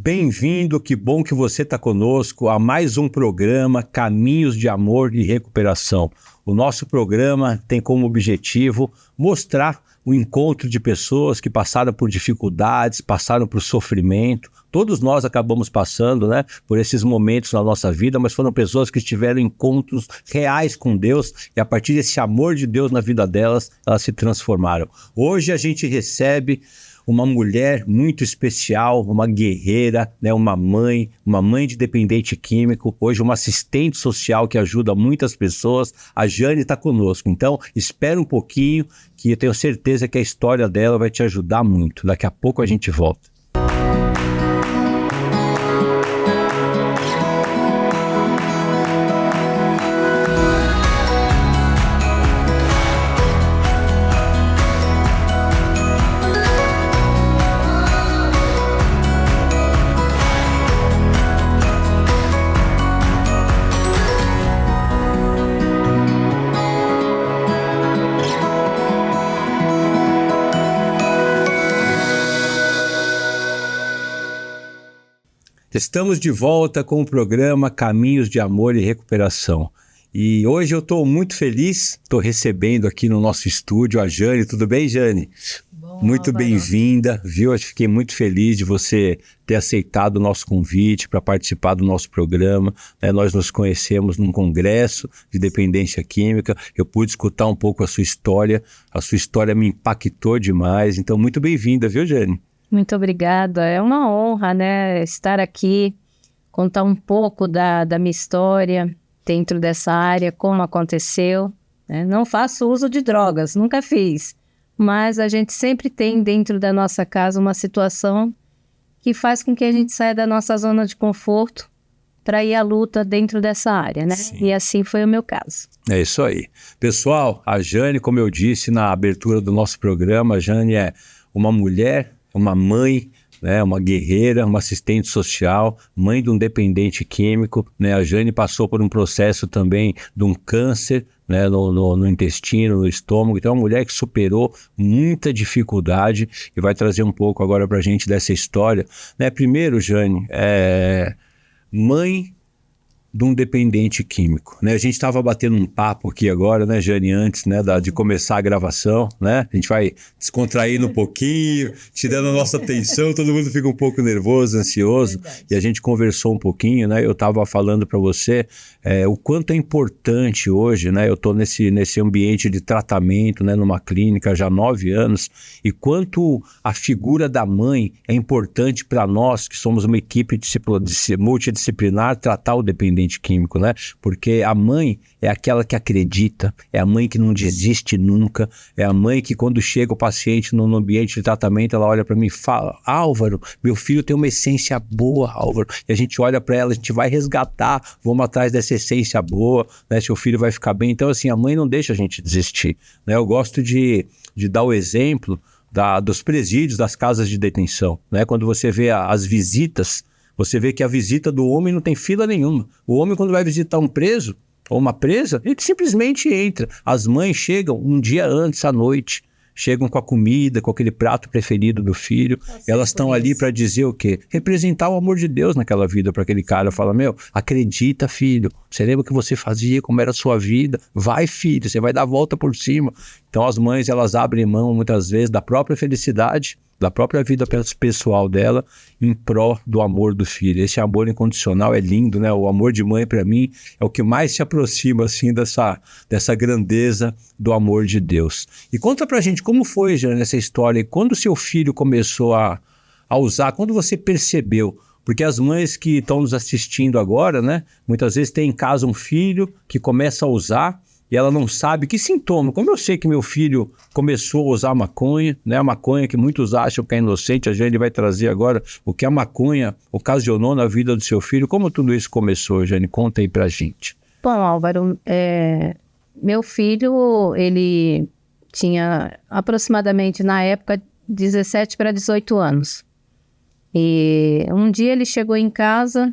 Bem-vindo, que bom que você está conosco a mais um programa Caminhos de Amor e Recuperação. O nosso programa tem como objetivo mostrar o encontro de pessoas que passaram por dificuldades, passaram por sofrimento. Todos nós acabamos passando, né, por esses momentos na nossa vida, mas foram pessoas que tiveram encontros reais com Deus e a partir desse amor de Deus na vida delas, elas se transformaram. Hoje a gente recebe uma mulher muito especial, uma guerreira, né, uma mãe de dependente químico, hoje uma assistente social que ajuda muitas pessoas. A Jane está conosco, então espera um pouquinho que eu tenho certeza que a história dela vai te ajudar muito. Daqui a pouco a gente volta. Estamos de volta com o programa Caminhos de Amor e Recuperação. E hoje eu estou muito feliz, estou recebendo aqui no nosso estúdio a Jane. Tudo bem, Jane? Bom, muito Álvaro. Bem-vinda, viu? Eu fiquei muito feliz de você ter aceitado o nosso convite para participar do nosso programa. Nós nos conhecemos num congresso de dependência química. Eu pude escutar um pouco a sua história me impactou demais. Então, muito bem-vinda, viu, Jane? Muito obrigada, é uma honra, né, estar aqui, contar um pouco da minha história dentro dessa área, como aconteceu, né? Não faço uso de drogas, nunca fiz, mas a gente sempre tem dentro da nossa casa uma situação que faz com que a gente saia da nossa zona de conforto para ir à luta dentro dessa área, né? Sim. E assim foi o meu caso. É isso aí. Pessoal, a Jane, como eu disse na abertura do nosso programa, a Jane é uma mulher, uma mãe, né, uma guerreira, uma assistente social, mãe de um dependente químico, né? A Jane passou por um processo também de um câncer, né, no intestino, no estômago. Então é uma mulher que superou muita dificuldade e vai trazer um pouco agora pra gente dessa história, né? Primeiro, Jane, mãe de um dependente químico, né? A gente estava batendo um papo aqui agora, né, Jane, antes, né, de começar a gravação, né? A gente vai descontraindo um pouquinho, tirando a nossa atenção, todo mundo fica um pouco nervoso, ansioso. Verdade. E a gente conversou um pouquinho, né? Eu estava falando para você o quanto é importante hoje, né? Eu estou nesse ambiente de tratamento, né, numa clínica já há 9 anos, e quanto a figura da mãe é importante para nós, que somos uma equipe multidisciplinar, tratar o dependente químico, né? Porque a mãe é aquela que acredita, é a mãe que não desiste nunca, é a mãe que quando chega o paciente no ambiente de tratamento, ela olha para mim e fala: Álvaro, meu filho tem uma essência boa, Álvaro. E a gente olha para ela, a gente vai resgatar, vamos atrás dessa essência boa, né? Seu filho vai ficar bem. Então, assim, a mãe não deixa a gente desistir, né? Eu gosto de dar o exemplo dos presídios, das casas de detenção, né? Quando você vê as visitas, você vê que a visita do homem não tem fila nenhuma. O homem, quando vai visitar um preso ou uma presa, ele simplesmente entra. As mães chegam um dia antes, à noite, chegam com a comida, com aquele prato preferido do filho. Elas estão ali para dizer o quê? Representar o amor de Deus naquela vida para aquele cara. Fala: meu, acredita, filho. Você lembra o que você fazia, como era a sua vida? Vai, filho, você vai dar a volta por cima. Então as mães, elas abrem mão muitas vezes da própria felicidade, da própria vida pessoal dela, em pró do amor do filho. Esse amor incondicional é lindo, né? O amor de mãe, para mim, é o que mais se aproxima, assim, dessa grandeza do amor de Deus. E conta pra gente como foi, Jane, essa história, e quando seu filho começou a usar, quando você percebeu? Porque as mães que estão nos assistindo agora, né, muitas vezes tem em casa um filho que começa a usar, e ela não sabe que sintoma. Como eu sei que meu filho começou a usar maconha, né? A maconha que muitos acham que é inocente, a Jane vai trazer agora o que a maconha ocasionou na vida do seu filho. Como tudo isso começou, Jane? Conta aí pra gente. Bom, Álvaro, meu filho, ele tinha aproximadamente, na época, 17 para 18 anos. E um dia ele chegou em casa,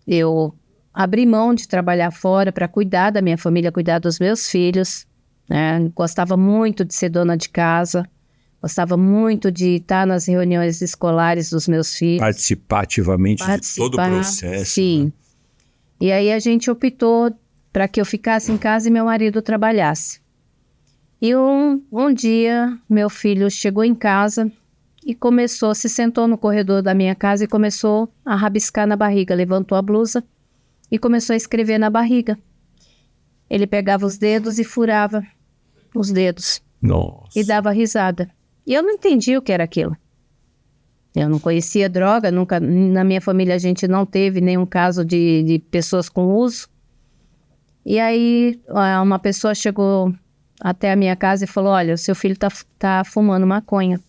eu abri mão de trabalhar fora para cuidar da minha família, cuidar dos meus filhos, né? Gostava muito de ser dona de casa, Gostava muito de estar nas reuniões escolares dos meus filhos. Participar ativamente de todo o processo. Sim. Né? E aí a gente optou para que eu ficasse em casa e meu marido trabalhasse. E um dia, meu filho chegou em casa e se sentou no corredor da minha casa e começou a rabiscar na barriga. Levantou a blusa e começou a escrever na barriga. Ele pegava os dedos e furava os dedos. Nossa. E dava risada. E eu não entendi o que era aquilo. Eu não conhecia droga, nunca, na minha família a gente não teve nenhum caso de pessoas com uso. E aí uma pessoa chegou até a minha casa e falou, olha, o seu filho tá fumando maconha.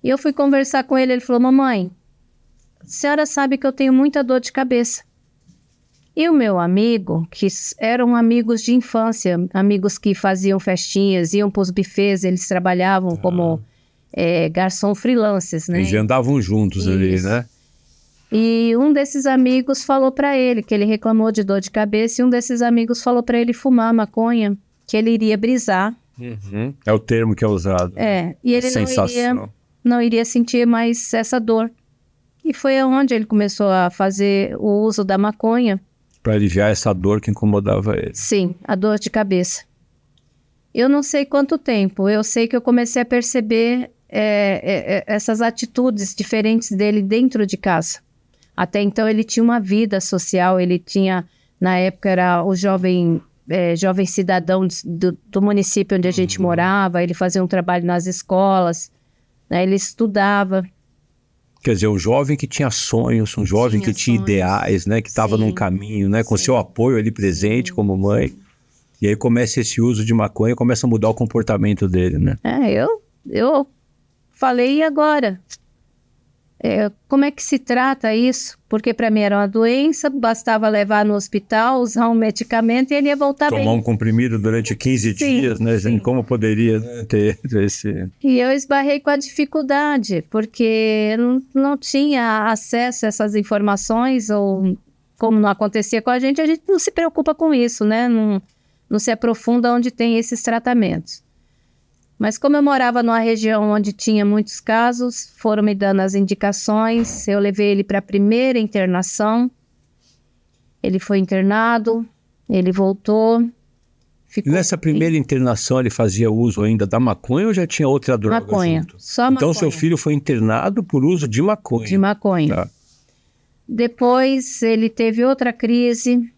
E eu fui conversar com ele falou, mamãe, a senhora sabe que eu tenho muita dor de cabeça. E o meu amigo, que eram amigos de infância, amigos que faziam festinhas, iam para os buffets, eles trabalhavam como garçom freelancers, né? Eles andavam juntos ali, né? E um desses amigos falou para ele que ele reclamou de dor de cabeça e um desses amigos falou para ele fumar maconha, que ele iria brisar. Uhum. É o termo que é usado. E ele não iria sentir mais essa dor. E foi onde ele começou a fazer o uso da maconha. Para aliviar essa dor que incomodava ele. Sim, a dor de cabeça. Eu não sei quanto tempo, eu sei que eu comecei a perceber essas atitudes diferentes dele dentro de casa. Até então ele tinha uma vida social, ele tinha, na época era o jovem cidadão do município onde a gente morava, ele fazia um trabalho nas escolas, né, ele estudava. Quer dizer, um jovem que tinha sonhos, um jovem que tinha ideais, né? Que estava num caminho, né? Com seu apoio ali presente como mãe. E aí começa esse uso de maconha, começa a mudar o comportamento dele, né? Eu falei, e agora? Como é que se trata isso? Porque para mim era uma doença, bastava levar no hospital, usar um medicamento e ele ia voltar bem. Tomar um comprimido durante 15 dias, né? Sim. Como poderia ter esse... E eu esbarrei com a dificuldade, porque eu não tinha acesso a essas informações, ou como não acontecia com a gente não se preocupa com isso, né? Não se aprofunda onde tem esses tratamentos. Mas como eu morava numa região onde tinha muitos casos, foram me dando as indicações, eu levei ele para a primeira internação, ele foi internado, ele voltou. E nessa primeira internação ele fazia uso ainda da maconha ou já tinha outra droga maconha, junto? Só maconha. Então seu filho foi internado por uso de maconha? De maconha. Tá. Depois ele teve outra crise,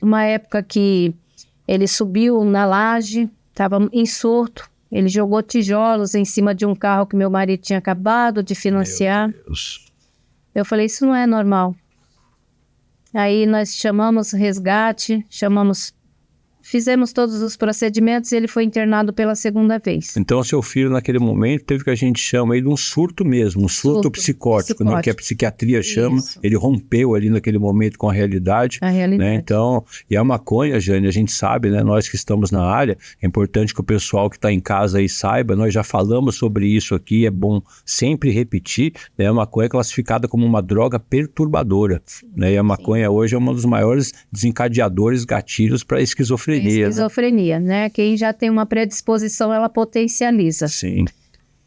uma época que ele subiu na laje, estava em surto, ele jogou tijolos em cima de um carro que meu marido tinha acabado de financiar. Meu Deus. Eu falei, isso não é normal. Aí nós chamamos resgate, fizemos todos os procedimentos e ele foi internado pela segunda vez. Então seu filho naquele momento teve o que a gente chama aí de um surto mesmo, um surto psicótico, né, que a psiquiatria chama. Isso. Ele rompeu ali naquele momento com a realidade. Né? Então, e a maconha, Jane, a gente sabe, né, nós que estamos na área, é importante que o pessoal que está em casa aí saiba, nós já falamos sobre isso aqui, é bom sempre repetir, né, a maconha é classificada como uma droga perturbadora, né, e a maconha hoje é um dos maiores desencadeadores, gatilhos para esquizofrenia. Esquizofrenia, né? Quem já tem uma predisposição, ela potencializa. Sim.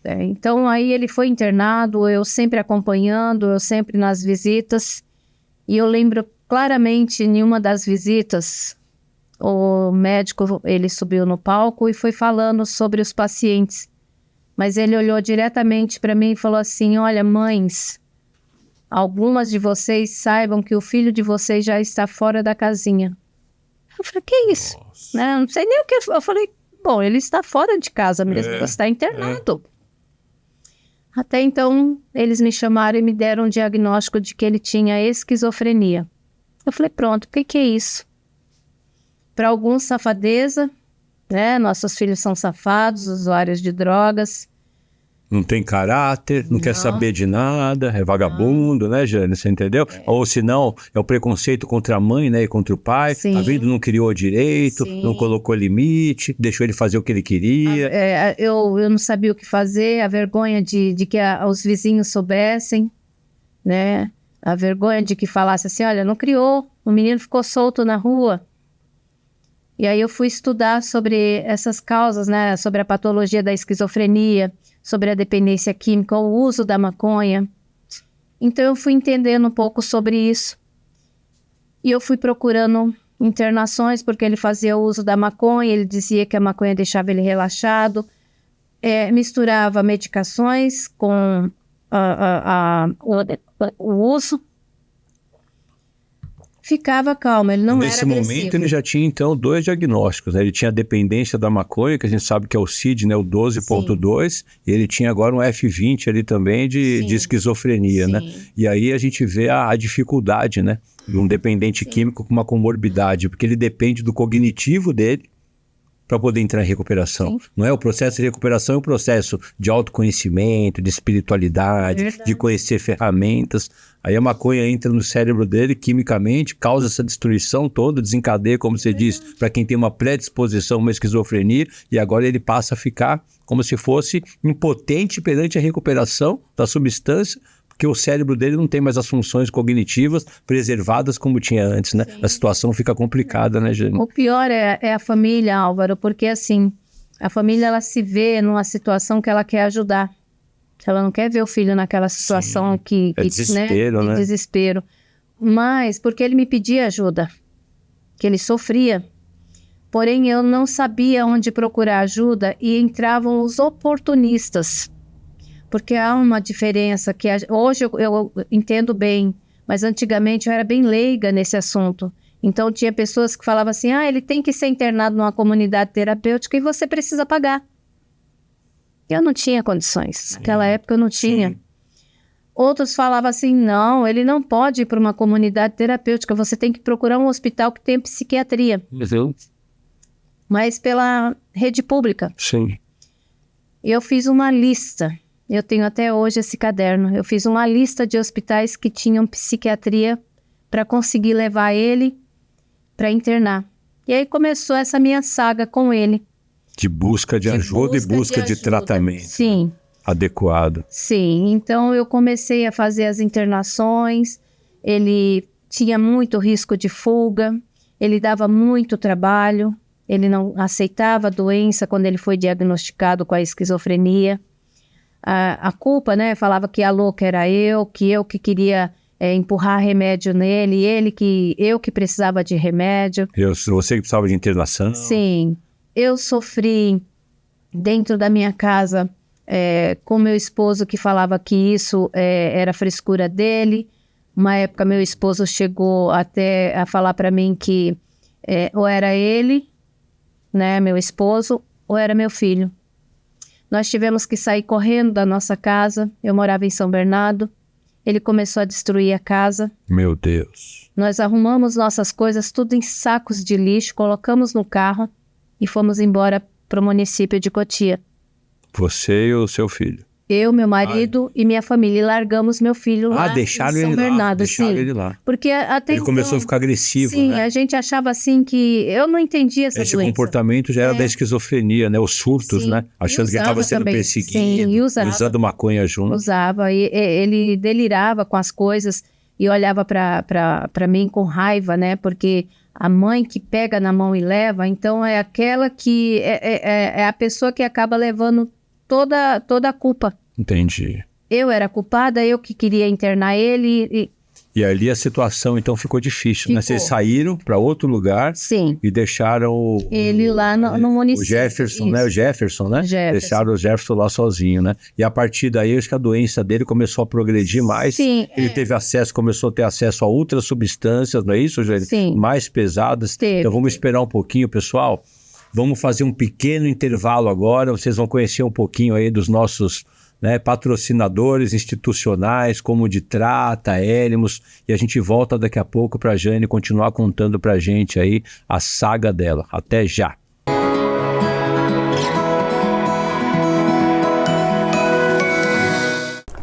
Então, aí ele foi internado, eu sempre acompanhando, eu sempre nas visitas. E eu lembro claramente, em uma das visitas, o médico, ele subiu no palco e foi falando sobre os pacientes. Mas ele olhou diretamente para mim e falou assim, olha, mães, algumas de vocês saibam que o filho de vocês já está fora da casinha. Eu falei, que isso? Né? Não sei nem o que. Eu falei, bom, ele está fora de casa mesmo, ele está internado. Até então, eles me chamaram e me deram um diagnóstico de que ele tinha esquizofrenia. Eu falei, pronto, o que é isso? Para alguns, safadeza, né? Nossos filhos são safados, usuários de drogas. Não tem caráter, não quer saber de nada, é vagabundo, né, Jane? Você entendeu? Ou se não, é o preconceito contra a mãe, né, e contra o pai. Sim. A vida não criou direito, Sim. não colocou limite, deixou ele fazer o que ele queria. Eu não sabia o que fazer, a vergonha de que os vizinhos soubessem, né? A vergonha de que falasse assim, olha, não criou, o menino ficou solto na rua. E aí eu fui estudar sobre essas causas, né? Sobre a patologia da esquizofrenia, sobre a dependência química, o uso da maconha. Então eu fui entendendo um pouco sobre isso. E eu fui procurando internações, porque ele fazia uso da maconha, ele dizia que a maconha deixava ele relaxado, misturava medicações com o uso, ficava calmo, ele não era agressivo. Nesse momento ele já tinha então 2 diagnósticos, né? Ele tinha a dependência da maconha, que a gente sabe que é o CID, né? O 12.2, e ele tinha agora um F20 ali também de esquizofrenia, né? E aí a gente vê a dificuldade, né? De um dependente químico com uma comorbidade, porque ele depende do cognitivo dele para poder entrar em recuperação. Não é? O processo de recuperação é um processo de autoconhecimento, de espiritualidade, de conhecer ferramentas. Aí a maconha entra no cérebro dele quimicamente, causa essa destruição toda, desencadeia, como você diz, para quem tem uma predisposição, uma esquizofrenia, e agora ele passa a ficar como se fosse impotente perante a recuperação da substância, porque o cérebro dele não tem mais as funções cognitivas preservadas como tinha antes, né? A situação fica complicada, né, Jane? O pior é a família, Álvaro, porque assim, a família ela se vê numa situação que ela quer ajudar. Ela não quer ver o filho naquela situação que desespero, né? De desespero. Mas porque ele me pedia ajuda, que ele sofria. Porém, eu não sabia onde procurar ajuda e entravam os oportunistas. Porque há uma diferença que hoje eu entendo bem, mas antigamente eu era bem leiga nesse assunto. Então tinha pessoas que falavam assim, ele tem que ser internado numa comunidade terapêutica e você precisa pagar. Eu não tinha condições, naquela época eu não tinha. Outros falavam assim, não, ele não pode ir para uma comunidade terapêutica, você tem que procurar um hospital que tenha psiquiatria. Mas pela rede pública. Sim. Eu fiz uma lista. Eu tenho até hoje esse caderno. Eu fiz uma lista de hospitais que tinham psiquiatria para conseguir levar ele para internar. E aí começou essa minha saga com ele. De busca de ajuda e busca de tratamento. Sim. Adequado. Sim. Então eu comecei a fazer as internações. Ele tinha muito risco de fuga. Ele dava muito trabalho. Ele não aceitava a doença quando ele foi diagnosticado com a esquizofrenia. A culpa, né, falava que a louca era eu que queria empurrar remédio nele, eu que precisava de remédio. Você que precisava de internação. Sim, eu sofri dentro da minha casa com meu esposo que falava que isso era frescura dele. Uma época meu esposo chegou até a falar para mim que ou era ele, né, meu esposo, ou era meu filho. Nós tivemos que sair correndo da nossa casa. Eu morava em São Bernardo. Ele começou a destruir a casa. Meu Deus. Nós arrumamos nossas coisas tudo em sacos de lixo, colocamos no carro e fomos embora para o município de Cotia. Você e o seu filho? Eu, meu marido e minha família. E largamos meu filho lá em São Bernardo. Deixaram ele lá. Porque até ele começou a ficar agressivo, sim, né? A gente achava assim que... Eu não entendia essa doença. Esse comportamento já era da esquizofrenia, né? Os surtos, né? Achando que estava sendo perseguido. Sim, e usando maconha junto. Usava. E ele delirava com as coisas e olhava para mim com raiva, né? Porque a mãe que pega na mão e leva, então é aquela que... É a pessoa que acaba levando toda a culpa. Entendi. Eu era culpada, eu que queria internar ele. E ali a situação então ficou difícil, né? Vocês saíram para outro lugar. Sim. E deixaram ele lá no município. O Jefferson, isso. Né? O Jefferson, né? Jefferson. Deixaram o Jefferson lá sozinho, né? E a partir daí, acho que a doença dele começou a progredir mais. Sim. Ele começou a ter acesso a outras substâncias, não é isso, Jane? Sim. Mais pesadas. Então vamos esperar um pouquinho, pessoal. Vamos fazer um pequeno intervalo agora. Vocês vão conhecer um pouquinho aí dos nossos... né, patrocinadores institucionais, como de Trata, Hélimos, e a gente volta daqui a pouco para a Jane continuar contando para a gente aí a saga dela. Até já!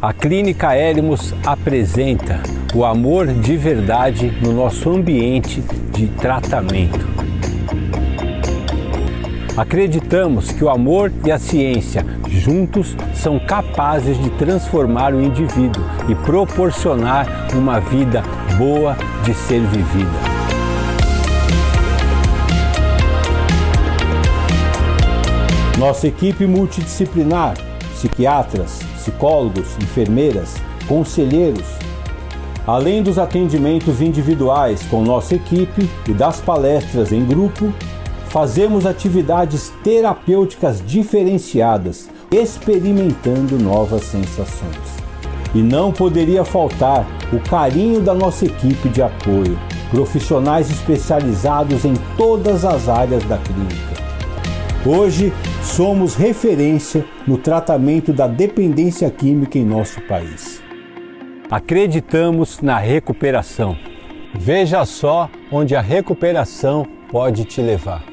A Clínica Hélimos apresenta o amor de verdade no nosso ambiente de tratamento. Acreditamos que o amor e a ciência juntos são capazes de transformar o indivíduo e proporcionar uma vida boa de ser vivida. Nossa equipe multidisciplinar, psiquiatras, psicólogos, enfermeiras, conselheiros, além dos atendimentos individuais com nossa equipe e das palestras em grupo, fazemos atividades terapêuticas diferenciadas, experimentando novas sensações. E não poderia faltar o carinho da nossa equipe de apoio, profissionais especializados em todas as áreas da clínica. Hoje, somos referência no tratamento da dependência química em nosso país. Acreditamos na recuperação. Veja só onde a recuperação pode te levar.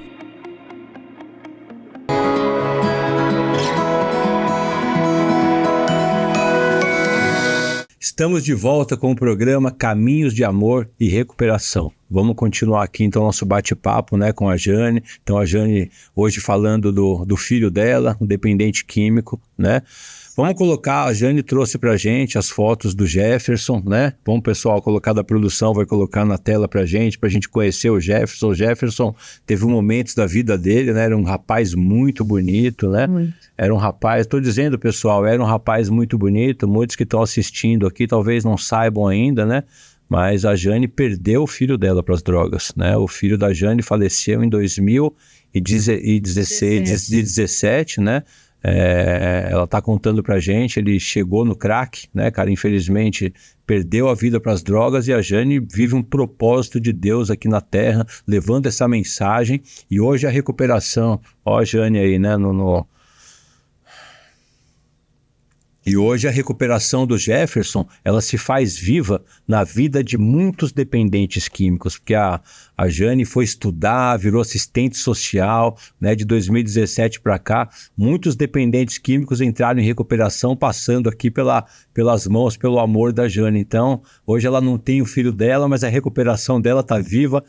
Estamos de volta com o programa Caminhos de Amor e Recuperação. Vamos continuar aqui então nosso bate-papo, né, com a Jane. Então a Jane hoje falando do filho dela, um dependente químico, né? Vamos colocar, a Jane trouxe pra gente as fotos do Jefferson, né? Vamos, pessoal, colocar da produção, vai colocar na tela pra gente conhecer o Jefferson. O Jefferson teve momentos da vida dele, né? Era um rapaz muito bonito, né? Muito. Era um rapaz, estou dizendo, pessoal, era um rapaz muito bonito. Muitos que estão assistindo aqui talvez não saibam ainda, né? Mas a Jane perdeu o filho dela para as drogas, né? O filho da Jane faleceu em 2017, né? Ela tá contando pra gente, ele chegou no crack, né, cara, infelizmente perdeu a vida para as drogas, e a Jane vive um propósito de Deus aqui na Terra, levando essa mensagem, e hoje a recuperação, ó a Jane aí, né, E hoje a recuperação do Jefferson, ela se faz viva na vida de muitos dependentes químicos, porque a Jane foi estudar, virou assistente social, né, de 2017 para cá. Muitos dependentes químicos entraram em recuperação, passando aqui pelas mãos, pelo amor da Jane. Então, hoje ela não tem o filho dela, mas a recuperação dela está viva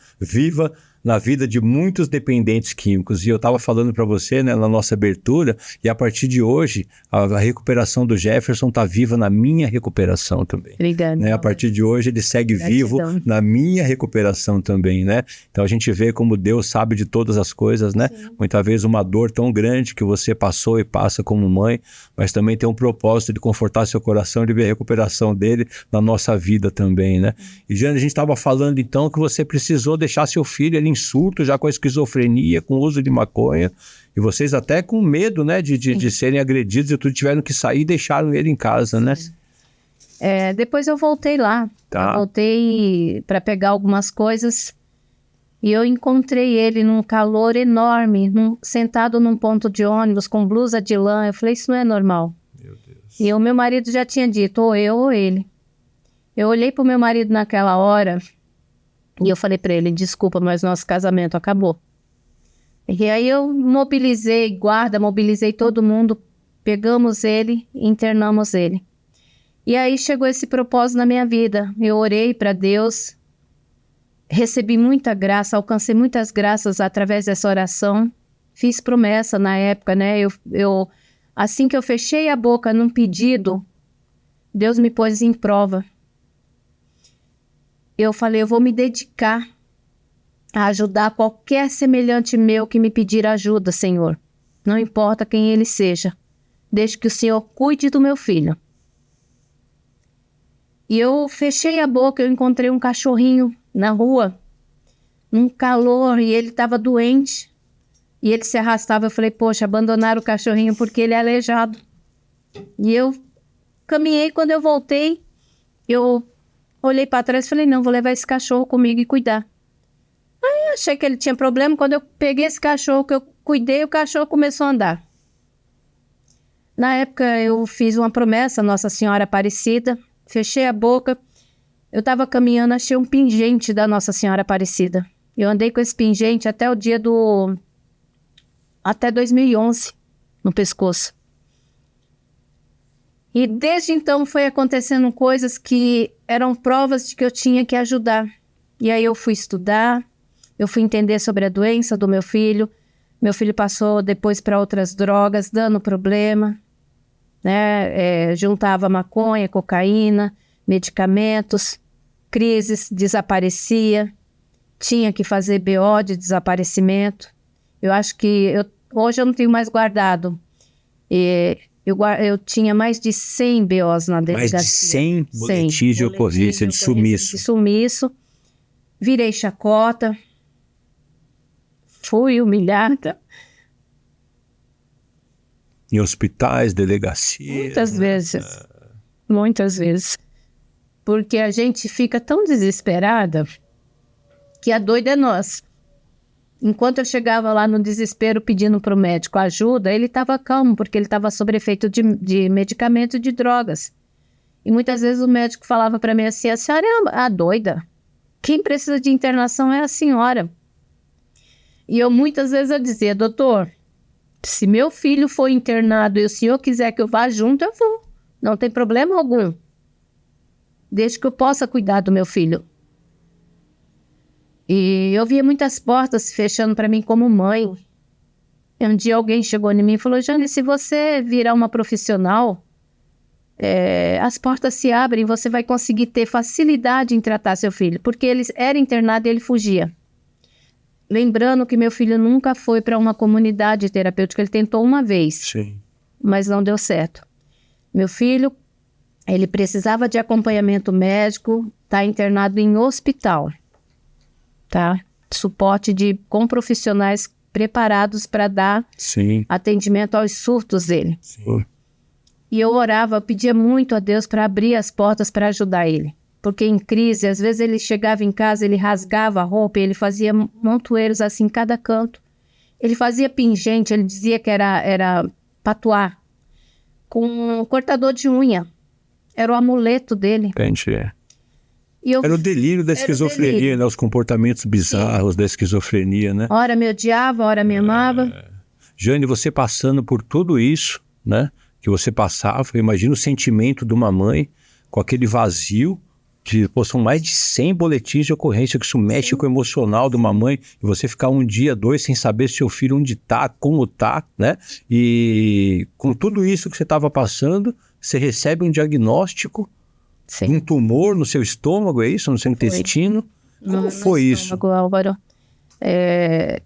na vida de muitos dependentes químicos. E eu estava falando para você, né, na nossa abertura, e a partir de hoje, a recuperação do Jefferson está viva na minha recuperação também. Obrigada. Né? A partir de hoje, ele segue vivo na minha recuperação também, né? Então a gente vê como Deus sabe de todas as coisas, né? Sim. Muitas vezes uma dor tão grande que você passou e passa como mãe, mas também tem um propósito de confortar seu coração e de ver a recuperação dele na nossa vida também, né? E Jane, a gente estava falando então que você precisou deixar seu filho ali em surto, já com a esquizofrenia, com o uso de maconha, e vocês até com medo, né, de serem agredidos e tudo, tiveram que sair e deixaram ele em casa, né? Depois eu voltei lá, voltei para pegar algumas coisas, e eu encontrei ele num calor enorme, sentado num ponto de ônibus com blusa de lã. Eu falei, isso não é normal. Meu Deus. E o meu marido já tinha dito, ou eu ou ele. Eu olhei pro meu marido naquela hora e eu falei para ele, desculpa, mas nosso casamento acabou. E aí eu mobilizei todo mundo, pegamos ele e internamos ele. E aí chegou esse propósito na minha vida. Eu orei para Deus, recebi muita graça, alcancei muitas graças através dessa oração. Fiz promessa na época, né? Assim que eu fechei a boca num pedido, Deus me pôs em prova. Eu falei, eu vou me dedicar a ajudar qualquer semelhante meu que me pedir ajuda, Senhor. Não importa quem ele seja, desde que o Senhor cuide do meu filho. E eu fechei a boca, eu encontrei um cachorrinho na rua, num calor, e ele estava doente. E ele se arrastava, eu falei, poxa, abandonaram o cachorrinho porque ele é aleijado. E eu caminhei, quando eu voltei, eu olhei para trás e falei, não, vou levar esse cachorro comigo e cuidar. Aí eu achei que ele tinha problema. Quando eu peguei esse cachorro, que eu cuidei, o cachorro começou a andar. Na época eu fiz uma promessa a Nossa Senhora Aparecida, fechei a boca, eu estava caminhando, achei um pingente da Nossa Senhora Aparecida. Eu andei com esse pingente até 2011, no pescoço. E desde então foi acontecendo coisas que eram provas de que eu tinha que ajudar. E aí eu fui estudar, eu fui entender sobre a doença do meu filho. Meu filho passou depois para outras drogas, dando problema, né? Juntava maconha, cocaína, medicamentos, crises, desaparecia. Tinha que fazer BO de desaparecimento. Eu acho que Hoje eu não tenho mais guardado. Eu tinha mais de 100 BOs na delegacia. Mais de 100 boletins de ocorrência, de sumiço. De sumiço. Virei chacota. Fui humilhada. Em hospitais, delegacias. Muitas vezes. Muitas vezes. Porque a gente fica tão desesperada que a doida é nós. Enquanto eu chegava lá no desespero pedindo para o médico ajuda, ele estava calmo, porque ele estava sob efeito de medicamento e de drogas. E muitas vezes o médico falava para mim assim, a senhora é a doida. Quem precisa de internação é a senhora. E muitas vezes eu dizia, doutor, se meu filho for internado e o senhor quiser que eu vá junto, eu vou. Não tem problema algum. Desde que eu possa cuidar do meu filho. E eu via muitas portas se fechando para mim como mãe. E um dia alguém chegou em mim e falou, Jane, se você virar uma profissional, as portas se abrem, você vai conseguir ter facilidade em tratar seu filho. Porque ele era internado e ele fugia. Lembrando que meu filho nunca foi para uma comunidade terapêutica, ele tentou uma vez. Sim. Mas não deu certo. Meu filho, ele precisava de acompanhamento médico, está internado em hospital. Tá? Suporte com profissionais preparados para dar atendimento aos surtos dele. Sim. E eu orava, eu pedia muito a Deus para abrir as portas para ajudar ele. Porque em crise, às vezes ele chegava em casa, ele rasgava a roupa e ele fazia montoeiros assim em cada canto. Ele fazia pingente, ele dizia que era patuá, com um cortador de unha. Era o amuleto dele. Entendi. Era o delírio da esquizofrenia, delírio. Né? Os comportamentos bizarros da esquizofrenia, né? Ora me odiava, ora me amava. Jane, você passando por tudo isso, né? Que você passava, eu imagino o sentimento de uma mãe com aquele vazio. São mais de 100 boletins de ocorrência, que isso mexe com o emocional de uma mãe, e você ficar um dia, dois, sem saber se seu filho onde tá, como tá, né? E com tudo isso que você estava passando, você recebe um diagnóstico de um tumor no seu estômago, é isso? No seu intestino? Como foi isso? Álvaro.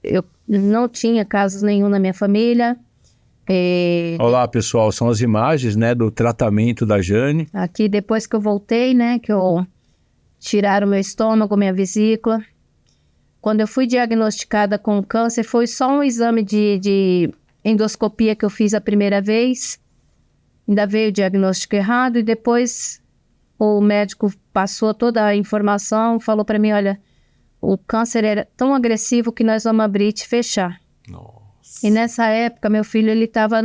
Eu não tinha casos nenhum na minha família. Olá, pessoal, são as imagens, né, do tratamento da Jane. Aqui, depois que eu voltei, né, que tiraram meu estômago, minha vesícula. Quando eu fui diagnosticada com câncer, foi só um exame de endoscopia que eu fiz a primeira vez. Ainda veio o diagnóstico errado e depois o médico passou toda a informação, falou para mimo, olha, o câncer era tão agressivo que nós vamos abrir e te fechar. Nossa. E nessa época, meu filho, ele estava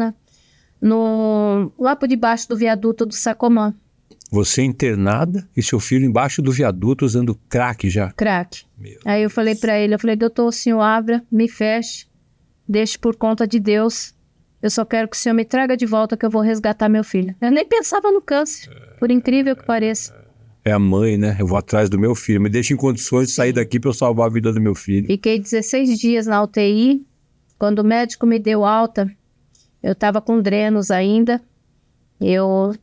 lá por debaixo do viaduto do Sacomã. Você internada e seu filho embaixo do viaduto usando crack já? Crack. Aí eu falei para ele, doutor, o senhor abra, me feche, deixe por conta de Deus. Eu só quero que o senhor me traga de volta que eu vou resgatar meu filho. Eu nem pensava no câncer, por incrível que pareça. É a mãe, né? Eu vou atrás do meu filho, me deixa em condições de sair daqui para eu salvar a vida do meu filho. Fiquei 16 dias na UTI. Quando o médico me deu alta, eu estava com drenos ainda. Eu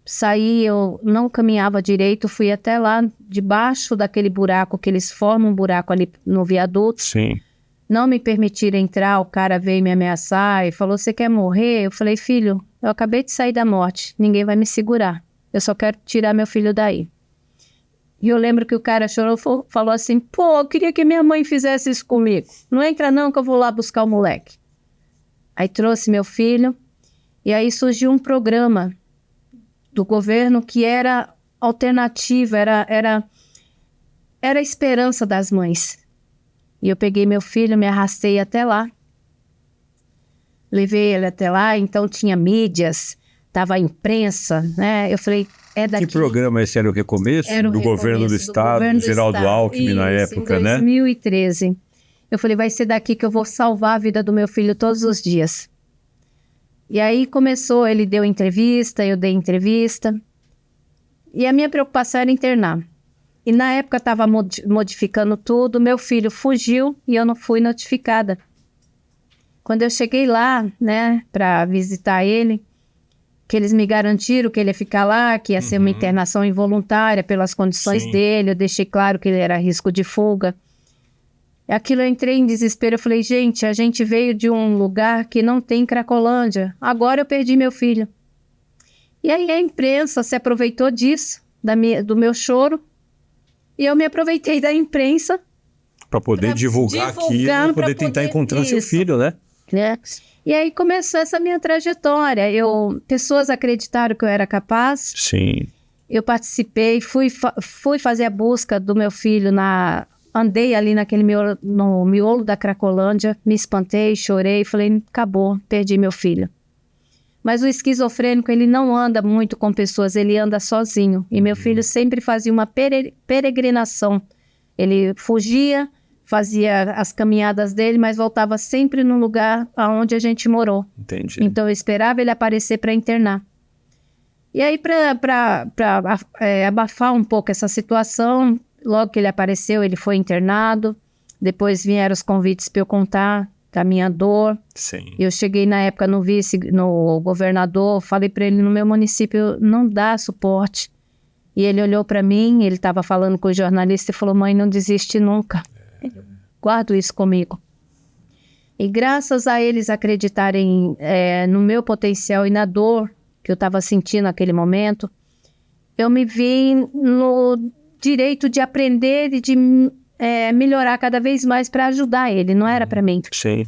saí, eu não caminhava direito, fui até lá debaixo daquele buraco, que eles formam um buraco ali no viaduto. Sim. Não me permitiram entrar, o cara veio me ameaçar e falou, você quer morrer? Eu falei, filho, eu acabei de sair da morte, ninguém vai me segurar. Eu só quero tirar meu filho daí. E eu lembro que o cara chorou, falou assim, pô, eu queria que minha mãe fizesse isso comigo. Não entra não que eu vou lá buscar o moleque. Aí trouxe meu filho, e aí surgiu um programa do governo que era alternativa, era a esperança das mães. E eu peguei meu filho, me arrastei até lá. Levei ele até lá, então tinha mídias, tava a imprensa, né? Eu falei, é daqui. Que programa esse era o recomeço? Era o do governo do Estado, Geraldo Alckmin na época, né? Em 2013. Eu falei, vai ser daqui que eu vou salvar a vida do meu filho todos os dias. E aí começou, ele deu entrevista, eu dei entrevista. E a minha preocupação era internar. E na época estava modificando tudo, meu filho fugiu e eu não fui notificada. Quando eu cheguei lá, né, para visitar ele, que eles me garantiram que ele ia ficar lá, que ia ser uma internação involuntária pelas condições dele, eu deixei claro que ele era risco de fuga. Aquilo eu entrei em desespero, eu falei, gente, a gente veio de um lugar que não tem Cracolândia, agora eu perdi meu filho. E aí a imprensa se aproveitou disso, do meu choro, e eu me aproveitei da imprensa para poder divulgar aquilo, poder tentar encontrar seu filho, né? E aí começou essa minha trajetória. Pessoas acreditaram que eu era capaz. Sim. Eu participei, fui fazer a busca do meu filho, andei ali no miolo da Cracolândia, me espantei, chorei, falei, acabou, perdi meu filho. Mas o esquizofrênico, ele não anda muito com pessoas, ele anda sozinho. E meu filho sempre fazia uma peregrinação. Ele fugia, fazia as caminhadas dele, mas voltava sempre no lugar onde a gente morou. Entendi. Então eu esperava ele aparecer para internar. E aí, para abafar um pouco essa situação, logo que ele apareceu, ele foi internado. Depois vieram os convites para eu contar da minha dor. Sim. Eu cheguei na época no governador, falei para ele, no meu município não dá suporte. E ele olhou para mim, ele estava falando com o jornalista e falou, mãe, não desiste nunca. Guardo isso comigo. E graças a eles acreditarem no meu potencial e na dor que eu estava sentindo naquele momento, eu me vi no direito de aprender e de melhorar cada vez mais para ajudar ele, não era para mim. Sim.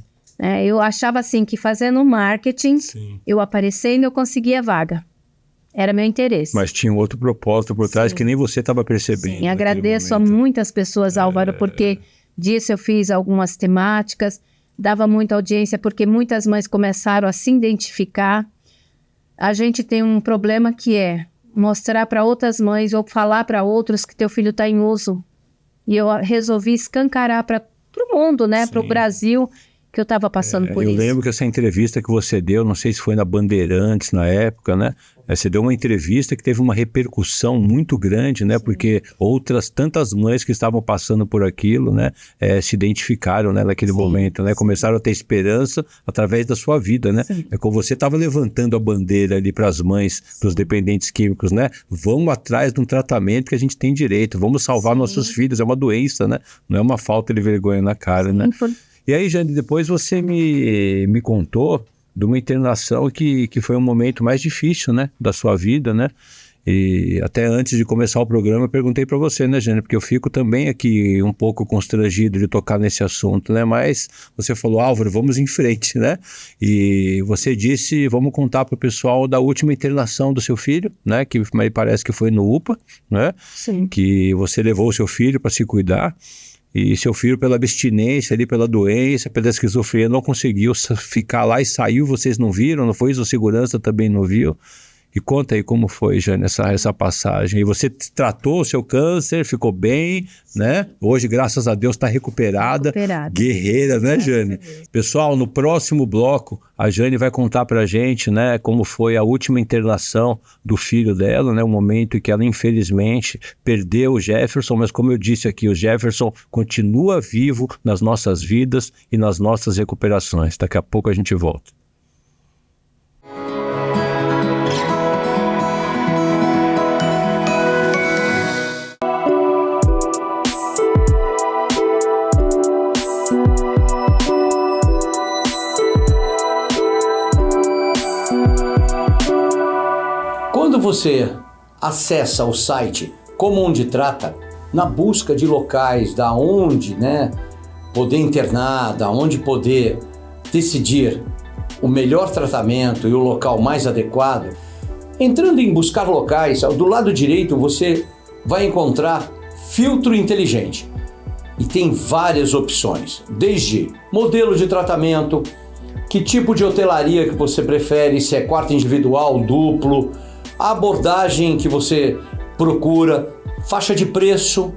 Eu achava assim que fazendo marketing, Sim. eu aparecendo, eu conseguia vaga. Era meu interesse. Mas tinha um outro propósito por trás que nem você estava percebendo. Sim, agradeço a muitas pessoas, Álvaro, porque disso eu fiz algumas temáticas, dava muita audiência, porque muitas mães começaram a se identificar. A gente tem um problema que é mostrar para outras mães ou falar para outros que teu filho está em uso. E eu resolvi escancarar para o mundo, né? Para o Brasil, que eu estava passando por isso. Eu lembro que essa entrevista que você deu, não sei se foi na Bandeirantes na época, né? Você deu uma entrevista que teve uma repercussão muito grande, né? Sim. Porque outras tantas mães que estavam passando por aquilo, né? Se identificaram, né? Naquele momento, né? Começaram a ter esperança através da sua vida, né? Sim. Como você estava levantando a bandeira ali para as mães, para os dependentes químicos, né? Vamos atrás de um tratamento que a gente tem direito, vamos salvar nossos filhos, é uma doença, né? Não é uma falta de vergonha na cara, né? E aí, Jane, depois você me contou de uma internação que foi um momento mais difícil, né, da sua vida, né? E até antes de começar o programa eu perguntei para você, né, Jane, porque eu fico também aqui um pouco constrangido de tocar nesse assunto, né? Mas você falou, Álvaro, vamos em frente, né? E você disse, vamos contar para o pessoal da última internação do seu filho, né? Que me parece que foi no UPA, né? Sim. Que você levou o seu filho para se cuidar. E seu filho, pela abstinência ali, pela doença, pela esquizofrenia, não conseguiu ficar lá e saiu, vocês não viram, não foi? O segurança também não viu. E conta aí como foi, Jane, essa passagem. E você tratou o seu câncer, ficou bem, né? Hoje, graças a Deus, está recuperada. Guerreira, né, Jane? Pessoal, no próximo bloco, a Jane vai contar pra gente, né, como foi a última internação do filho dela, né? O momento em que ela, infelizmente, perdeu o Jefferson, mas como eu disse aqui, o Jefferson continua vivo nas nossas vidas e nas nossas recuperações. Daqui a pouco a gente volta. Quando você acessa o site Como Onde Trata, na busca de locais da onde, né, poder internar, da onde poder decidir o melhor tratamento e o local mais adequado, entrando em buscar locais, do lado direito você vai encontrar filtro inteligente. E tem várias opções, desde modelo de tratamento, que tipo de hotelaria que você prefere, se é quarto individual, duplo, a abordagem que você procura, faixa de preço,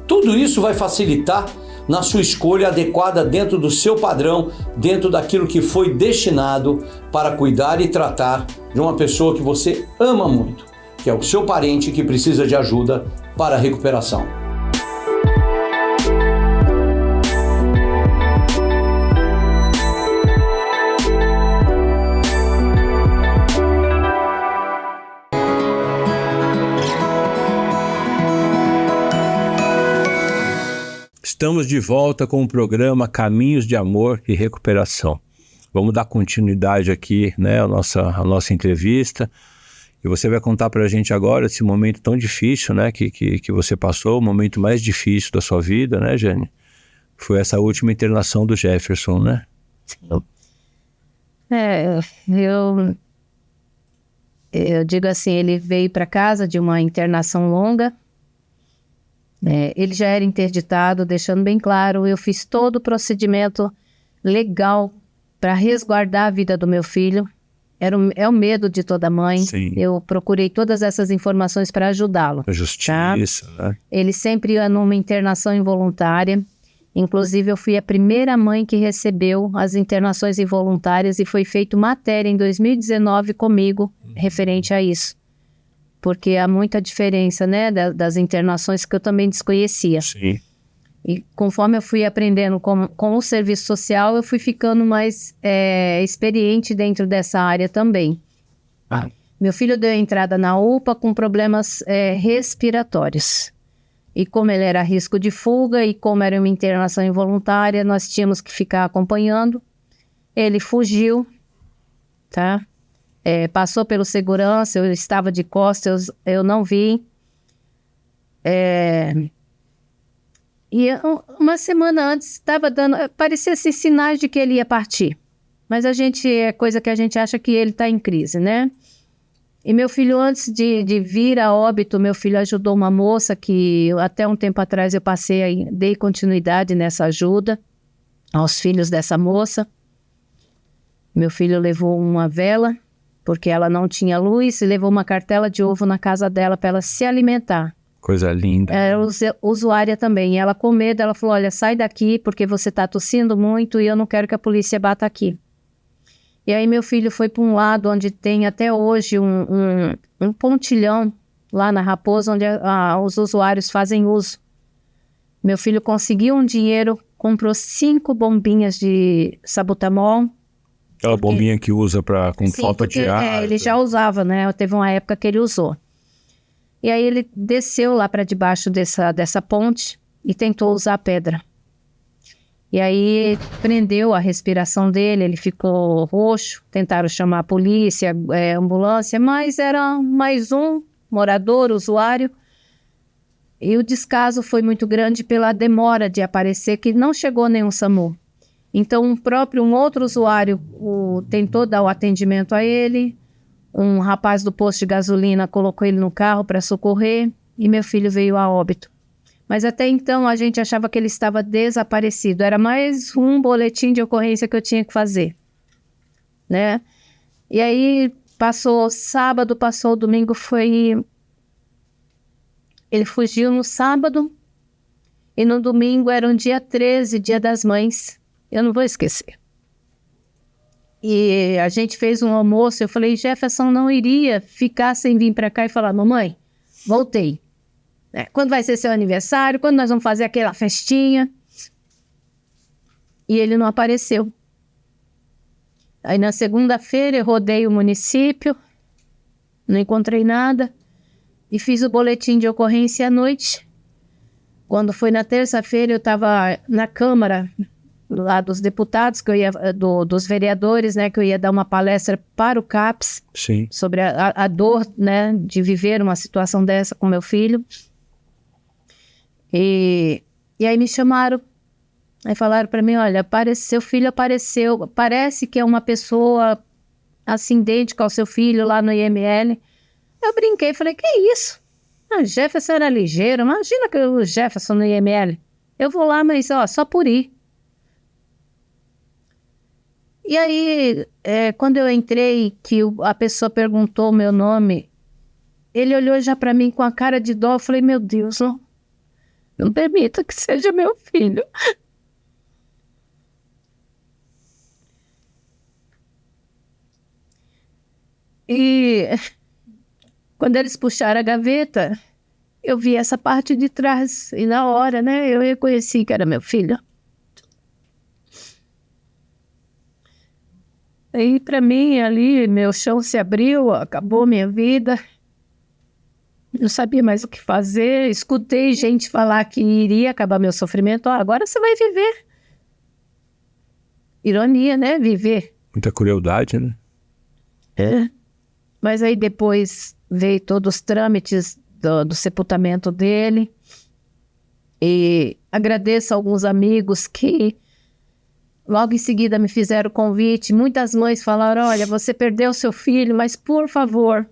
tudo isso vai facilitar na sua escolha adequada dentro do seu padrão, dentro daquilo que foi destinado para cuidar e tratar de uma pessoa que você ama muito, que é o seu parente que precisa de ajuda para a recuperação. Estamos de volta com o programa Caminhos de Amor e Recuperação. Vamos dar continuidade aqui, né, a nossa entrevista. E você vai contar para a gente agora esse momento tão difícil, né, que você passou, o momento mais difícil da sua vida, né, Jane? Foi essa última internação do Jefferson, né? Sim. Eu digo assim, ele veio para casa de uma internação longa. Ele já era interditado, deixando bem claro, eu fiz todo o procedimento legal para resguardar a vida do meu filho. É o medo de toda mãe. Sim. Eu procurei todas essas informações para ajudá-lo. A justiça, tá? Né? Ele sempre ia numa internação involuntária. Inclusive, eu fui a primeira mãe que recebeu as internações involuntárias e foi feita matéria em 2019 comigo, referente a isso. Porque há muita diferença, né, das internações que eu também desconhecia. Sim. E conforme eu fui aprendendo com o serviço social, eu fui ficando mais experiente dentro dessa área também. Meu filho deu entrada na UPA com problemas respiratórios. E como ele era risco de fuga e como era uma internação involuntária, nós tínhamos que ficar acompanhando. Ele fugiu, tá? Passou pelo segurança, eu estava de costas, eu não vi. E uma semana antes estava dando, parecia assim, sinais de que ele ia partir. Mas coisa que a gente acha que ele está em crise, né? E meu filho, antes de vir a óbito, meu filho ajudou uma moça que até um tempo atrás eu dei continuidade nessa ajuda aos filhos dessa moça. Meu filho levou uma vela, porque ela não tinha luz, e levou uma cartela de ovo na casa dela para ela se alimentar. Coisa linda. Era usuária também. E ela, com medo, ela falou, olha, sai daqui porque você está tossindo muito e eu não quero que a polícia bata aqui. E aí meu filho foi para um lado onde tem até hoje um pontilhão lá na Raposa, onde os usuários fazem uso. Meu filho conseguiu um dinheiro, comprou 5 bombinhas de sabutamol. Aquela bombinha que usa com Sim, falta de ar. Ele já usava, né? Teve uma época que ele usou. E aí ele desceu lá para debaixo dessa ponte e tentou usar a pedra. E aí prendeu a respiração dele, ele ficou roxo, tentaram chamar a polícia, ambulância, mas era mais um morador, usuário. E o descaso foi muito grande pela demora de aparecer, que não chegou nenhum SAMU. Então um outro usuário tentou dar o atendimento a ele, um rapaz do posto de gasolina colocou ele no carro para socorrer e meu filho veio a óbito. Mas até então a gente achava que ele estava desaparecido. Era mais um boletim de ocorrência que eu tinha que fazer, né? E aí passou sábado, passou domingo, ele fugiu no sábado e no domingo era um dia 13, Dia das Mães. Eu não vou esquecer. E a gente fez um almoço, eu falei, Jefferson não iria ficar sem vir para cá e falar, mamãe, voltei. Quando vai ser seu aniversário? Quando nós vamos fazer aquela festinha? E ele não apareceu. Aí na segunda-feira eu rodei o município, não encontrei nada e fiz o boletim de ocorrência à noite. Quando foi na terça-feira eu estava na Câmara lá dos deputados, dos vereadores, né, que eu ia dar uma palestra para o CAPS. Sim. Sobre a dor, né, de viver uma situação dessa com meu filho. E aí me chamaram, aí falaram para mim, olha, seu filho apareceu, parece que é uma pessoa assim, idêntica ao seu filho lá no IML. Eu brinquei, falei, que isso? Jefferson era ligeiro, imagina que o Jefferson no IML. Eu vou lá, mas só por ir. E aí, quando eu entrei, que a pessoa perguntou o meu nome, ele olhou já para mim com a cara de dó, eu falei, meu Deus, não permita que seja meu filho. E quando eles puxaram a gaveta, eu vi essa parte de trás. E na hora, né, eu reconheci que era meu filho. E para mim, ali, meu chão se abriu, acabou minha vida. não sabia mais o que fazer, escutei gente falar que iria acabar meu sofrimento. Agora você vai viver. Ironia, né? Viver. Muita crueldade, né? Mas aí depois veio todos os trâmites do sepultamento dele. E agradeço a alguns amigos que logo em seguida me fizeram o convite. Muitas mães falaram, olha, você perdeu seu filho, mas por favor,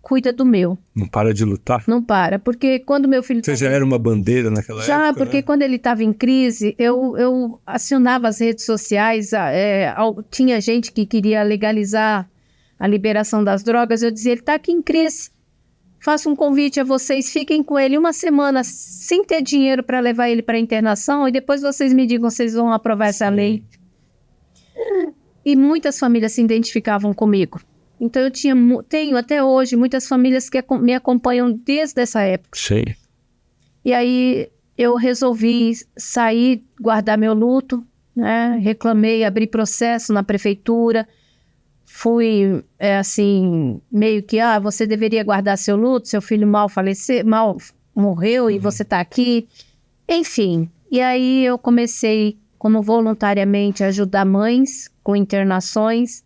cuida do meu. Não para de lutar. Não para, porque quando meu filho... Você já era uma bandeira naquela época? Já, porque quando ele estava em crise, eu acionava as redes sociais, tinha gente que queria legalizar a liberação das drogas, eu dizia, ele está aqui em crise, faço um convite a vocês, fiquem com ele uma semana sem ter dinheiro para levar ele para a internação e depois vocês me digam se vocês vão aprovar essa lei. E muitas famílias se identificavam comigo. Então eu tenho até hoje muitas famílias que me acompanham desde essa época. Sei. E aí eu resolvi sair, guardar meu luto, né? Reclamei, abri processo na prefeitura. Fui, meio que, você deveria guardar seu luto, seu filho mal morreu e você está aqui. Enfim, e aí eu comecei, como voluntariamente, a ajudar mães com internações.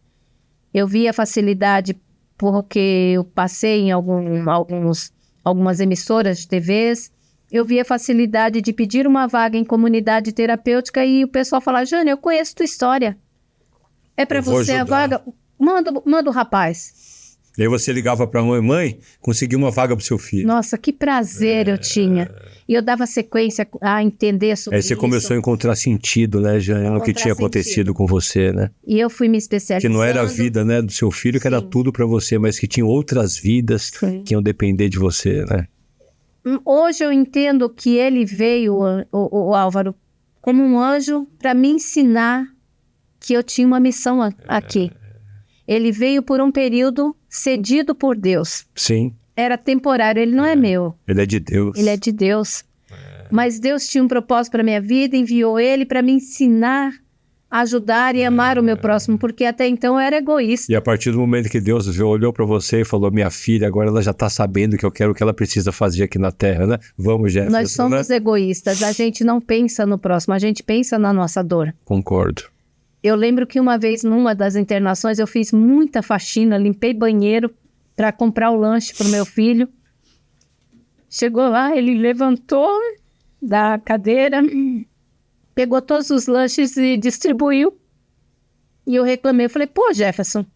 Eu vi a facilidade porque eu passei em algumas emissoras de TVs. Eu vi a facilidade de pedir uma vaga em comunidade terapêutica e o pessoal falar, Jane, eu conheço tua história. É para você a vaga? Manda o rapaz. E aí você ligava para a mãe, conseguiu uma vaga para o seu filho. Nossa, que prazer eu tinha. E eu dava sequência a entender sobre isso. Aí você começou a encontrar sentido, né, Jane, no que tinha acontecido com você, né? E eu fui me especializando. Que não era a vida, né, do seu filho, que era tudo para você, mas que tinham outras vidas que iam depender de você, né? Hoje eu entendo que ele veio, o Álvaro, como um anjo para me ensinar que eu tinha uma missão aqui. Ele veio por um período cedido por Deus. Sim. Era temporário, ele não é meu. Ele é de Deus. Ele é de Deus. Mas Deus tinha um propósito para minha vida, enviou ele para me ensinar a ajudar e amar o meu próximo, porque até então eu era egoísta. E a partir do momento que Deus olhou para você e falou, minha filha, agora ela já está sabendo que eu quero o que ela precisa fazer aqui na Terra, né? Vamos, Jefferson, nós somos egoístas, a gente não pensa no próximo, a gente pensa na nossa dor. Concordo. Eu lembro que uma vez, numa das internações, eu fiz muita faxina, limpei banheiro para comprar o lanche para o meu filho. Chegou lá, ele levantou da cadeira, pegou todos os lanches e distribuiu. E eu reclamei, eu falei, pô, Jefferson,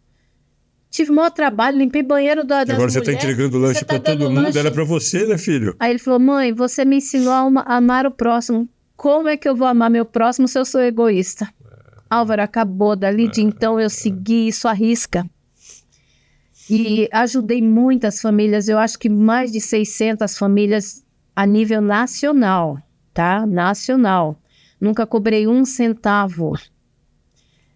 tive o maior trabalho, limpei banheiro das mulheres. Agora você está entregando lanche para todo mundo, era para você, né, filho? Aí ele falou, mãe, você me ensinou a amar o próximo. Como é que eu vou amar meu próximo se eu sou egoísta? Álvaro, acabou. Dali de então eu segui isso à risca. E ajudei muitas famílias, eu acho que mais de 600 famílias a nível nacional, tá? Nacional. Nunca cobrei um centavo.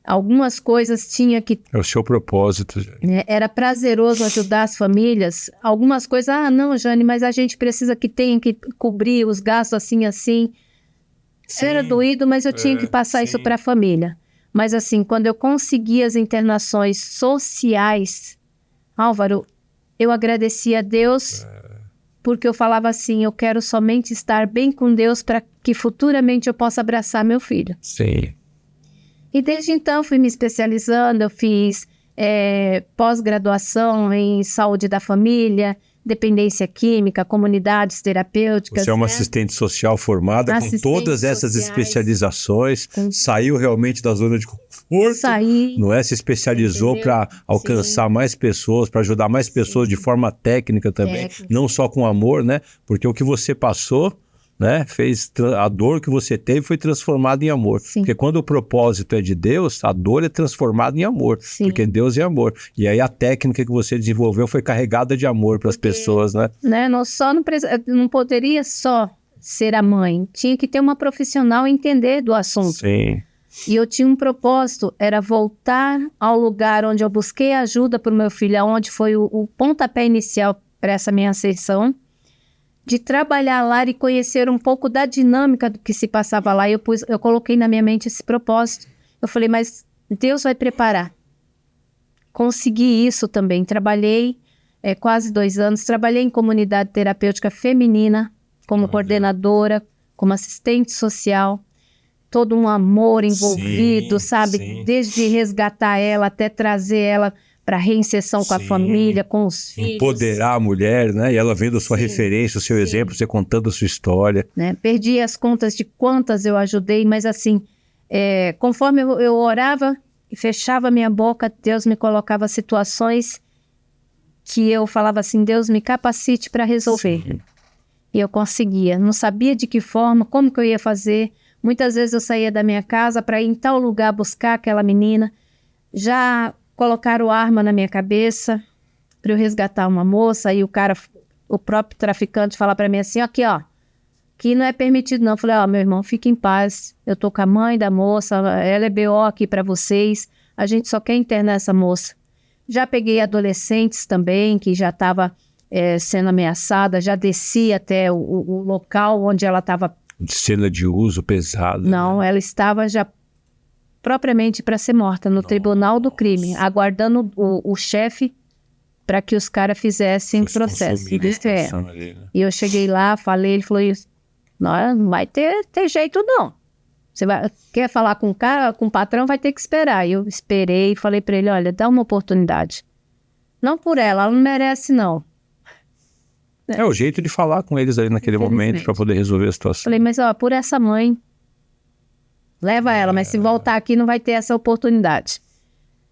Algumas coisas tinha que... É o seu propósito. Era prazeroso ajudar as famílias. Algumas coisas, não, Jane, mas a gente precisa que tenha que cobrir os gastos assim, assim. Isso era doído, mas eu tinha que passar isso para a família. Mas assim, quando eu consegui as internações sociais, Álvaro, eu agradecia a Deus, porque eu falava assim, eu quero somente estar bem com Deus para que futuramente eu possa abraçar meu filho. Sim. E desde então fui me especializando, eu fiz pós-graduação em saúde da família, dependência química, comunidades terapêuticas. Você é uma assistente social formada com todas essas especializações, saiu realmente da zona de conforto, não é? Se especializou para alcançar mais pessoas, para ajudar mais pessoas de forma técnica também, não só com amor, né? Porque o que você passou, né, a dor que você teve foi transformada em amor. Sim. Porque quando o propósito é de Deus, a dor é transformada em amor. Sim. Porque Deus é amor. E aí a técnica que você desenvolveu foi carregada de amor para as pessoas, né? Não poderia só ser a mãe. Tinha que ter uma profissional e entender do assunto. Sim. E eu tinha um propósito, era voltar ao lugar onde eu busquei ajuda para o meu filho, onde foi o pontapé inicial para essa minha ascensão, de trabalhar lá e conhecer um pouco da dinâmica do que se passava lá. Eu coloquei na minha mente esse propósito. Eu falei, mas Deus vai preparar. Consegui isso também. Trabalhei quase 2 anos. Trabalhei em comunidade terapêutica feminina, como coordenadora, como assistente social. Todo um amor envolvido, sabe? Sim. Desde resgatar ela até trazer ela para reinserção com a família, com os filhos. Empoderar a mulher, né? E ela vendo a sua referência, o seu exemplo, você contando a sua história. Né? Perdi as contas de quantas eu ajudei, mas assim, conforme eu orava e fechava minha boca, Deus me colocava situações que eu falava assim, Deus me capacite para resolver. Sim. E eu conseguia. Não sabia de que forma, como que eu ia fazer. Muitas vezes eu saía da minha casa para ir em tal lugar buscar aquela menina. Já colocaram arma na minha cabeça para eu resgatar uma moça. E o próprio traficante fala para mim assim, aqui ó, que não é permitido não. Eu falei, meu irmão, fique em paz. Eu tô com a mãe da moça, ela é BO aqui para vocês. A gente só quer internar essa moça. Já peguei adolescentes também, que já estava sendo ameaçada. Já desci até o local onde ela estava. Cena de uso pesado. Não, né? Ela estava já propriamente para ser morta no tribunal do crime, aguardando o chefe para que os caras fizessem processo. Ali, né? E eu cheguei lá, falei, ele falou isso, não vai ter jeito não. Você quer falar com o cara, com o patrão, vai ter que esperar. E eu esperei e falei para ele, olha, dá uma oportunidade. Não por ela não merece não. É o jeito de falar com eles ali naquele momento para poder resolver a situação. Falei, mas por essa mãe, leva ela, mas se voltar aqui não vai ter essa oportunidade.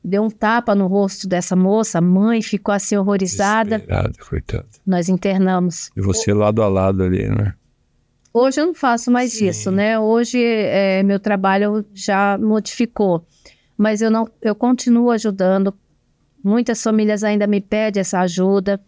Deu um tapa no rosto dessa moça, a mãe ficou assim horrorizada. Coitada. Nós internamos. E você lado a lado ali, né? Hoje eu não faço mais isso, né? Hoje meu trabalho já modificou, mas eu continuo ajudando. Muitas famílias ainda me pedem essa ajuda,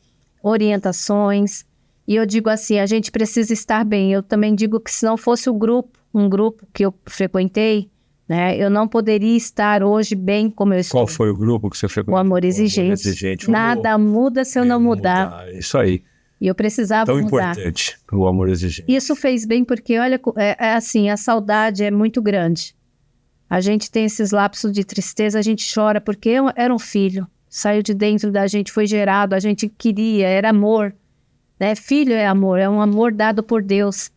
orientações, e eu digo assim, a gente precisa estar bem. Eu também digo que se não fosse um grupo que eu frequentei, né, eu não poderia estar hoje bem como eu estou. Qual foi o grupo que você frequentou? O Amor Exigente. Nada muda se eu não mudar. Isso aí. E eu precisava mudar. Tão importante, o Amor Exigente. Isso fez bem porque, olha, assim, a saudade é muito grande. A gente tem esses lapsos de tristeza, a gente chora porque era um filho. Saiu de dentro da gente, foi gerado, a gente queria, era amor, né? Filho é um amor dado por Deus.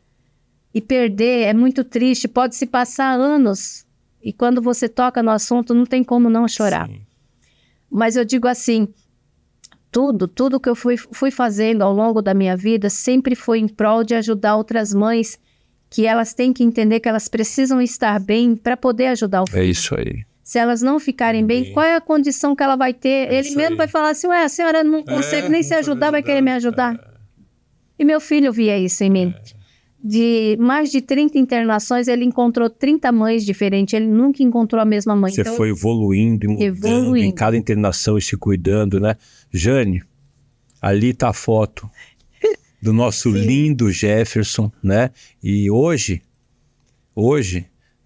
E perder é muito triste, pode se passar anos, e quando você toca no assunto, não tem como não chorar. Sim. Mas eu digo assim, tudo que eu fui fazendo ao longo da minha vida, sempre foi em prol de ajudar outras mães, que elas têm que entender que elas precisam estar bem para poder ajudar o filho. É isso aí. Se elas não ficarem bem, qual é a condição que ela vai ter? Ele mesmo vai falar assim, a senhora não consegue nem se ajudar, vai querer me ajudar? E meu filho via isso em mim. De mais de 30 internações, ele encontrou 30 mães diferentes, ele nunca encontrou a mesma mãe. Você então, foi evoluindo, mudando em cada internação e se cuidando, né? Jane, ali está a foto do nosso lindo Jefferson, né? E hoje,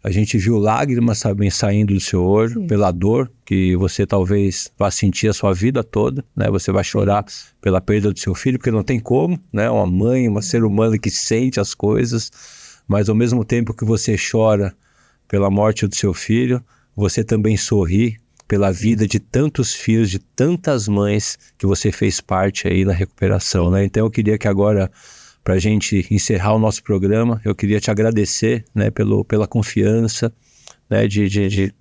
a gente viu lágrimas também saindo do seu olho, pela dor que você talvez vá sentir a sua vida toda, né? Você vai chorar pela perda do seu filho, porque não tem como, né? Uma mãe, uma ser humano que sente as coisas, mas ao mesmo tempo que você chora pela morte do seu filho, você também sorri pela vida de tantos filhos, de tantas mães que você fez parte aí na recuperação, né? Então eu queria que agora, para a gente encerrar o nosso programa, eu queria te agradecer, né, pela confiança, né, de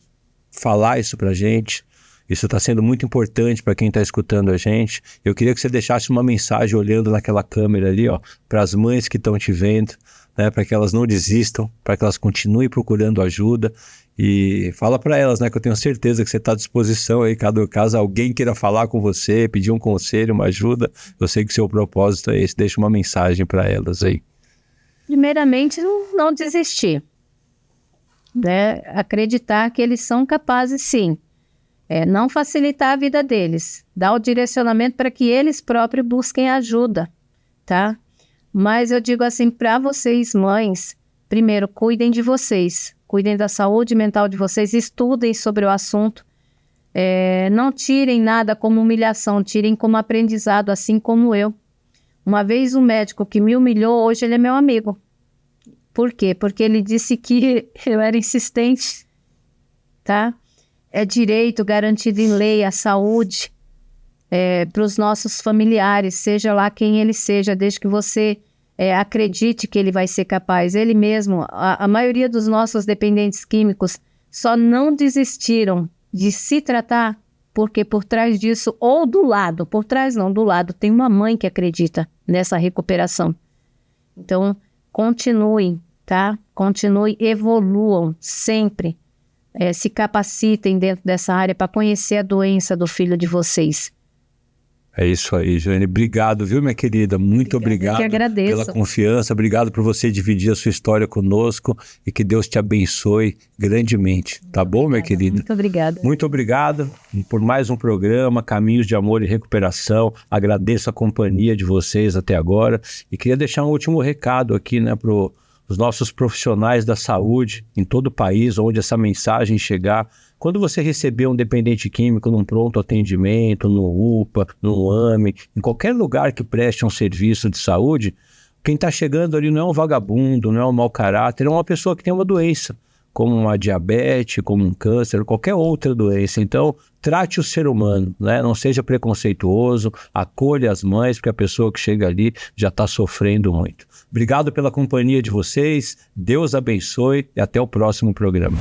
falar isso para a gente. Isso está sendo muito importante para quem está escutando a gente. Eu queria que você deixasse uma mensagem olhando naquela câmera ali, para as mães que estão te vendo, né, para que elas não desistam, para que elas continuem procurando ajuda. E fala para elas, né, que eu tenho certeza que você está à disposição aí, caso alguém queira falar com você, pedir um conselho, uma ajuda, eu sei que o seu propósito é esse, deixa uma mensagem para elas aí. Primeiramente, não desistir, né? Acreditar que eles são capazes sim, não facilitar a vida deles, dar o direcionamento para que eles próprios busquem ajuda, tá? Mas eu digo assim, para vocês mães, primeiro, cuidem de vocês. Cuidem da saúde mental de vocês, estudem sobre o assunto. Não tirem nada como humilhação, tirem como aprendizado, assim como eu. Uma vez um médico que me humilhou, hoje ele é meu amigo. Por quê? Porque ele disse que eu era insistente, tá? É direito garantido em lei, a saúde. para os nossos familiares, seja lá quem ele seja, desde que você acredite que ele vai ser capaz. Ele mesmo, a maioria dos nossos dependentes químicos só não desistiram de se tratar porque por trás disso, ou do lado, por trás não, do lado, tem uma mãe que acredita nessa recuperação. Então, continuem, tá? Continuem, evoluam sempre. Se capacitem dentro dessa área para conhecer a doença do filho de vocês. É isso aí, Joane. Obrigado, viu, minha querida? Muito obrigado pela confiança. Obrigado por você dividir a sua história conosco e que Deus te abençoe grandemente. Tá bom, minha querida? Muito obrigada. Muito obrigado por mais um programa, Caminhos de Amor e Recuperação. Agradeço a companhia de vocês até agora e queria deixar um último recado aqui, né, para os nossos profissionais da saúde em todo o país, onde essa mensagem chegar. Quando você receber um dependente químico num pronto atendimento, no UPA, no AME, em qualquer lugar que preste um serviço de saúde, quem está chegando ali não é um vagabundo, não é um mau caráter, é uma pessoa que tem uma doença, como uma diabetes, como um câncer, qualquer outra doença. Então, trate o ser humano, né? Não seja preconceituoso, acolha as mães, porque a pessoa que chega ali já está sofrendo muito. Obrigado pela companhia de vocês, Deus abençoe e até o próximo programa.